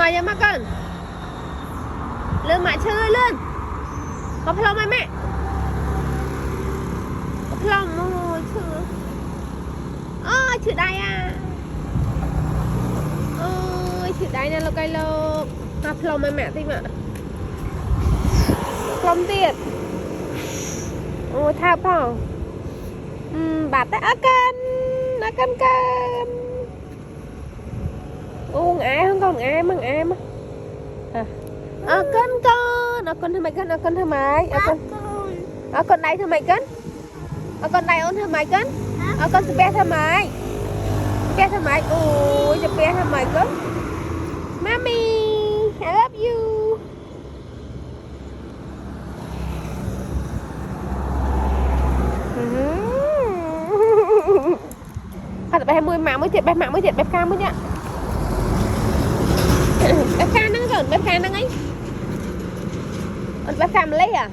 giờ mà con lên mẹ chơi lên có plong mai mẹ có plong ôi chưa ôi chữ đây à ôi chữ đây nè lo cây lo có plong mai mẹ tí mà plong tiệt ôi thao phong bà ta ở cân uống ai không còn ai mừng ai mà ở con thằng mày cân ở con thằng mày ở con đây thằng mày cân ở con đây ôn thằng mày cân ở con spe thằng mày ôi spe thằng mày cân mommy I love you Hãy subscribe cho kênh Ghiền Mì Gõ để không bỏ lỡ những video hấp dẫn bếp cam nó rồi bếp cam nó ấy bếp cam lấy à